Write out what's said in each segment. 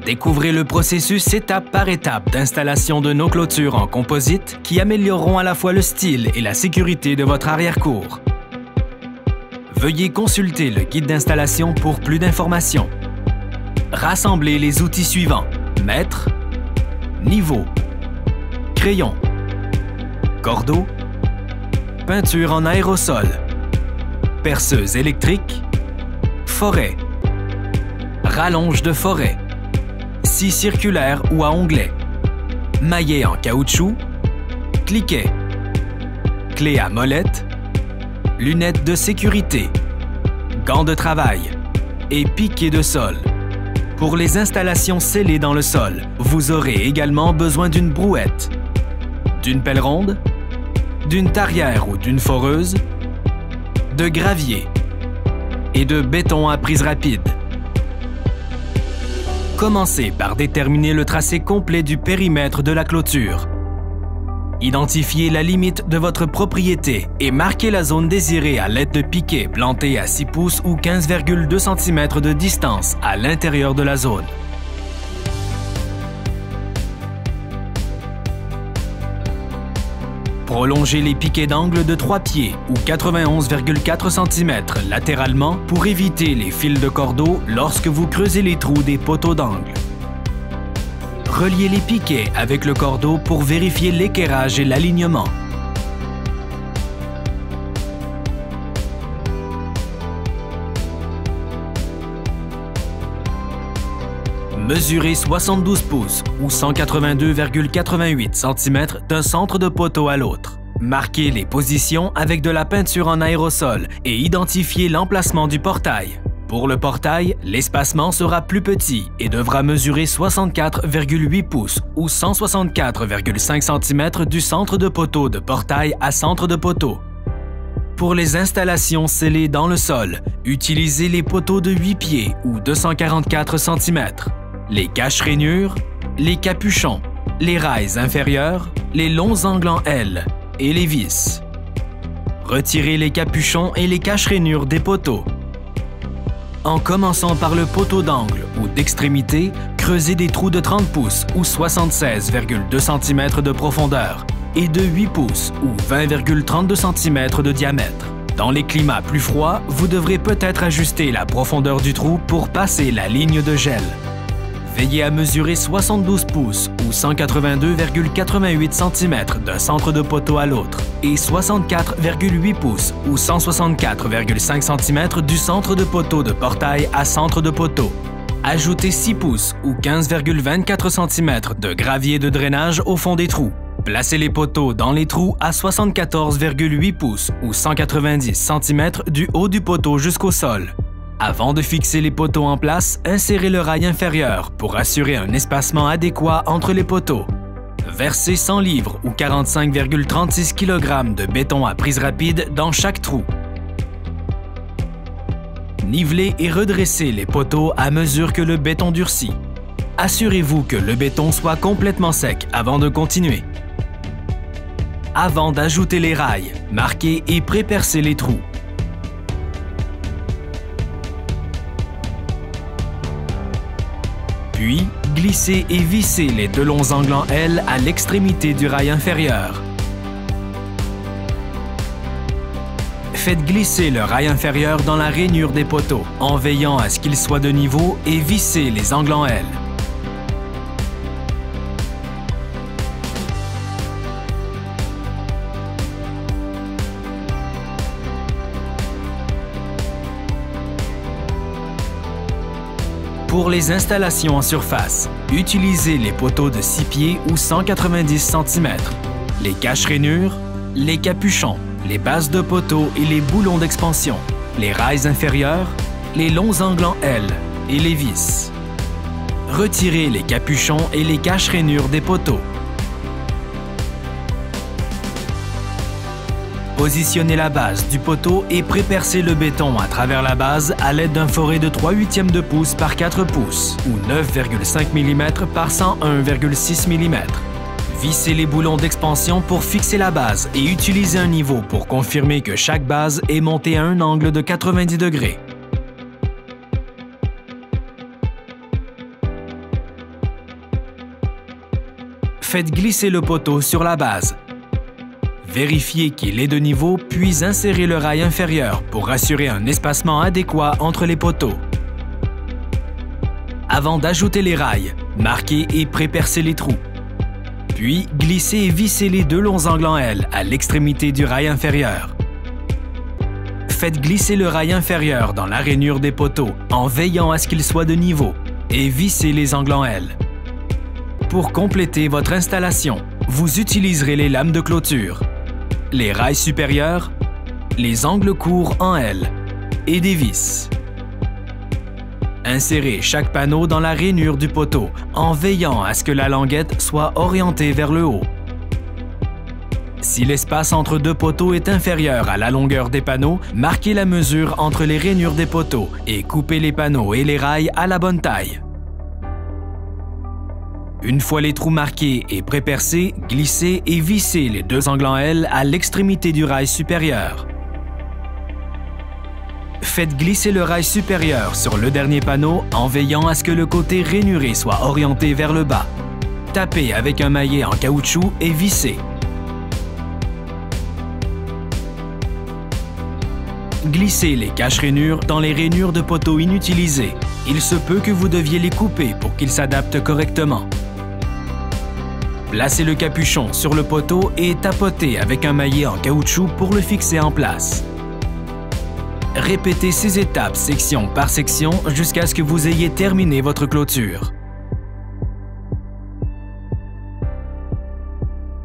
Découvrez le processus étape par étape d'installation de nos clôtures en composite qui amélioreront à la fois le style et la sécurité de votre arrière-cour. Veuillez consulter le guide d'installation pour plus d'informations. Rassemblez les outils suivants: mètre, niveau, crayon, cordeau, peinture en aérosol, perceuse électrique, forêt, rallonge de forêt, scie circulaire ou à onglet, maillet en caoutchouc, cliquet, clé à molette, lunettes de sécurité, gants de travail et piquet de sol. Pour les installations scellées dans le sol, vous aurez également besoin d'une brouette, d'une pelle ronde, d'une tarière ou d'une foreuse, de gravier et de béton à prise rapide. Commencez par déterminer le tracé complet du périmètre de la clôture. Identifiez la limite de votre propriété et marquez la zone désirée à l'aide de piquets plantés à 6 pouces ou 15,2 cm de distance à l'intérieur de la zone. Prolongez les piquets d'angle de 3 pieds ou 91,4 cm latéralement pour éviter les fils de cordeau lorsque vous creusez les trous des poteaux d'angle. Reliez les piquets avec le cordeau pour vérifier l'équerrage et l'alignement. Mesurez 72 pouces ou 182,88 cm d'un centre de poteau à l'autre. Marquez les positions avec de la peinture en aérosol et identifiez l'emplacement du portail. Pour le portail, l'espacement sera plus petit et devra mesurer 64,8 pouces ou 164,5 cm du centre de poteau de portail à centre de poteau. Pour les installations scellées dans le sol, utilisez les poteaux de 8 pieds ou 244 cm, les caches-rainures, les capuchons, les rails inférieurs, les longs angles en L et les vis. Retirez les capuchons et les caches-rainures des poteaux. En commençant par le poteau d'angle ou d'extrémité, creusez des trous de 30 pouces ou 76,2 cm de profondeur et de 8 pouces ou 20,32 cm de diamètre. Dans les climats plus froids, vous devrez peut-être ajuster la profondeur du trou pour passer la ligne de gel. Veillez à mesurer 72 pouces ou 182,88 cm d'un centre de poteau à l'autre et 64,8 pouces ou 164,5 cm du centre de poteau de portail à centre de poteau. Ajoutez 6 pouces ou 15,24 cm de gravier de drainage au fond des trous. Placez les poteaux dans les trous à 74,8 pouces ou 190 cm du haut du poteau jusqu'au sol. Avant de fixer les poteaux en place, insérez le rail inférieur pour assurer un espacement adéquat entre les poteaux. Versez 100 livres ou 45,36 kg de béton à prise rapide dans chaque trou. Nivelez et redressez les poteaux à mesure que le béton durcit. Assurez-vous que le béton soit complètement sec avant de continuer. Avant d'ajouter les rails, marquez et pré-percez les trous. Puis, glissez et vissez les deux longs angles en L à l'extrémité du rail inférieur. Faites glisser le rail inférieur dans la rainure des poteaux, en veillant à ce qu'il soit de niveau et vissez les angles en L. Pour les installations en surface, utilisez les poteaux de 6 pieds ou 190 cm, les caches-rainures, les capuchons, les bases de poteaux et les boulons d'expansion, les rails inférieurs, les longs angles en L et les vis. Retirez les capuchons et les caches-rainures des poteaux. Positionnez la base du poteau et pré-percez le béton à travers la base à l'aide d'un forêt de 3/8 de pouce par 4 pouces ou 9,5 mm par 101,6 mm. Vissez les boulons d'expansion pour fixer la base et utilisez un niveau pour confirmer que chaque base est montée à un angle de 90 degrés. Faites glisser le poteau sur la base. Vérifiez qu'il est de niveau, puis insérez le rail inférieur pour assurer un espacement adéquat entre les poteaux. Avant d'ajouter les rails, marquez et pré-percez les trous. Puis, glissez et vissez les deux longs angles en L à l'extrémité du rail inférieur. Faites glisser le rail inférieur dans la rainure des poteaux en veillant à ce qu'il soit de niveau et vissez les angles en L. Pour compléter votre installation, vous utiliserez les lames de clôture, les rails supérieurs, les angles courts en L et des vis. Insérez chaque panneau dans la rainure du poteau en veillant à ce que la languette soit orientée vers le haut. Si l'espace entre deux poteaux est inférieur à la longueur des panneaux, marquez la mesure entre les rainures des poteaux et coupez les panneaux et les rails à la bonne taille. Une fois les trous marqués et pré-percés, glissez et vissez les deux angles en L à l'extrémité du rail supérieur. Faites glisser le rail supérieur sur le dernier panneau en veillant à ce que le côté rainuré soit orienté vers le bas. Tapez avec un maillet en caoutchouc et vissez. Glissez les caches-rainures dans les rainures de poteaux inutilisées. Il se peut que vous deviez les couper pour qu'ils s'adaptent correctement. Placez le capuchon sur le poteau et tapotez avec un maillet en caoutchouc pour le fixer en place. Répétez ces étapes section par section jusqu'à ce que vous ayez terminé votre clôture.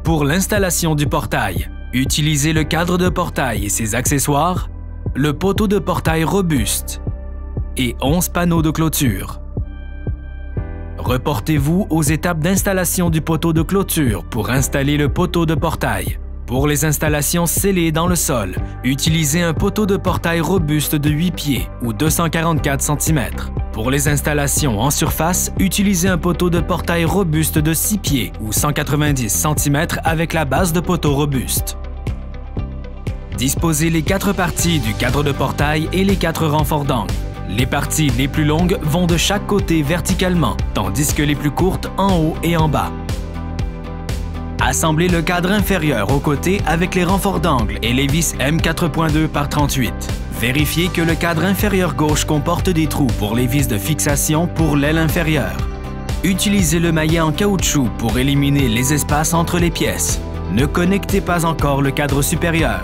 Pour l'installation du portail, utilisez le cadre de portail et ses accessoires, le poteau de portail robuste et 11 panneaux de clôture. Reportez-vous aux étapes d'installation du poteau de clôture pour installer le poteau de portail. Pour les installations scellées dans le sol, utilisez un poteau de portail robuste de 8 pieds ou 244 cm. Pour les installations en surface, utilisez un poteau de portail robuste de 6 pieds ou 190 cm avec la base de poteau robuste. Disposez les 4 parties du cadre de portail et les 4 renforts d'angle. Les parties les plus longues vont de chaque côté verticalement, tandis que les plus courtes en haut et en bas. Assemblez le cadre inférieur aux côtés avec les renforts d'angle et les vis M4.2 par 38. Vérifiez que le cadre inférieur gauche comporte des trous pour les vis de fixation pour l'aile inférieure. Utilisez le maillet en caoutchouc pour éliminer les espaces entre les pièces. Ne connectez pas encore le cadre supérieur.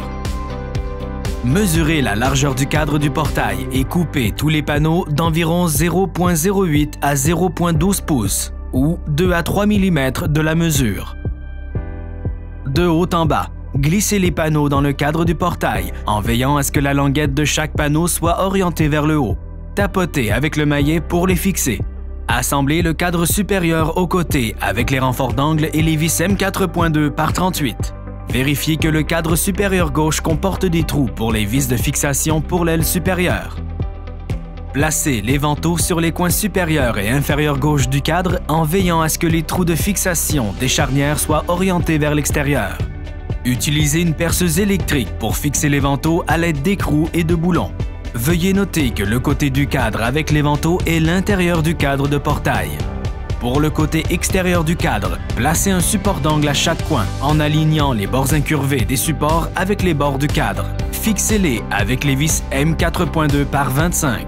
Mesurez la largeur du cadre du portail et coupez tous les panneaux d'environ 0,08 à 0,12 pouces ou 2 à 3 mm de la mesure. De haut en bas, glissez les panneaux dans le cadre du portail en veillant à ce que la languette de chaque panneau soit orientée vers le haut. Tapotez avec le maillet pour les fixer. Assemblez le cadre supérieur aux côtés avec les renforts d'angle et les vis M4.2 par 38. Vérifiez que le cadre supérieur gauche comporte des trous pour les vis de fixation pour l'aile supérieure. Placez les vantaux sur les coins supérieurs et inférieurs gauche du cadre en veillant à ce que les trous de fixation des charnières soient orientés vers l'extérieur. Utilisez une perceuse électrique pour fixer les vantaux à l'aide d'écrous et de boulons. Veuillez noter que le côté du cadre avec les vantaux est l'intérieur du cadre de portail. Pour le côté extérieur du cadre, placez un support d'angle à chaque coin en alignant les bords incurvés des supports avec les bords du cadre. Fixez-les avec les vis M4.2 par 25.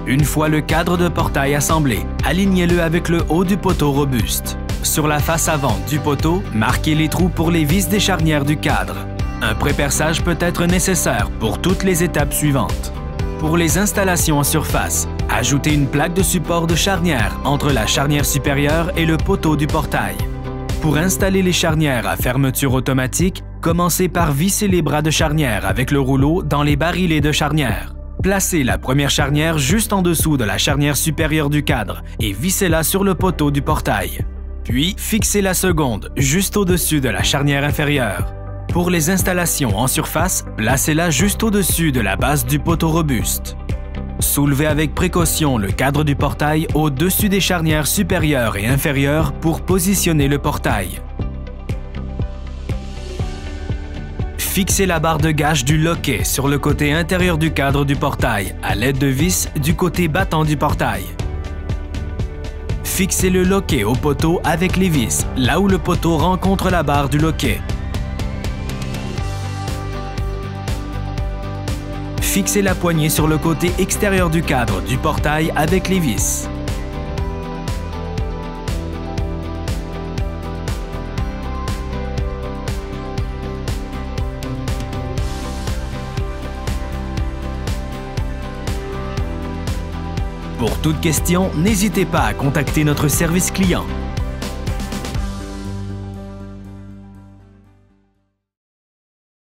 Une fois le cadre de portail assemblé, alignez-le avec le haut du poteau robuste. Sur la face avant du poteau, marquez les trous pour les vis des charnières du cadre. Un pré-perçage peut être nécessaire pour toutes les étapes suivantes. Pour les installations en surface, ajoutez une plaque de support de charnière entre la charnière supérieure et le poteau du portail. Pour installer les charnières à fermeture automatique, commencez par visser les bras de charnière avec le rouleau dans les barilets de charnière. Placez la première charnière juste en dessous de la charnière supérieure du cadre et vissez-la sur le poteau du portail. Puis, fixez la seconde juste au-dessus de la charnière inférieure. Pour les installations en surface, placez-la juste au-dessus de la base du poteau robuste. Soulevez avec précaution le cadre du portail au-dessus des charnières supérieures et inférieures pour positionner le portail. Fixez la barre de gâche du loquet sur le côté intérieur du cadre du portail à l'aide de vis du côté battant du portail. Fixez le loquet au poteau avec les vis, là où le poteau rencontre la barre du loquet. Fixez la poignée sur le côté extérieur du cadre du portail avec les vis. Pour toute question, n'hésitez pas à contacter notre service client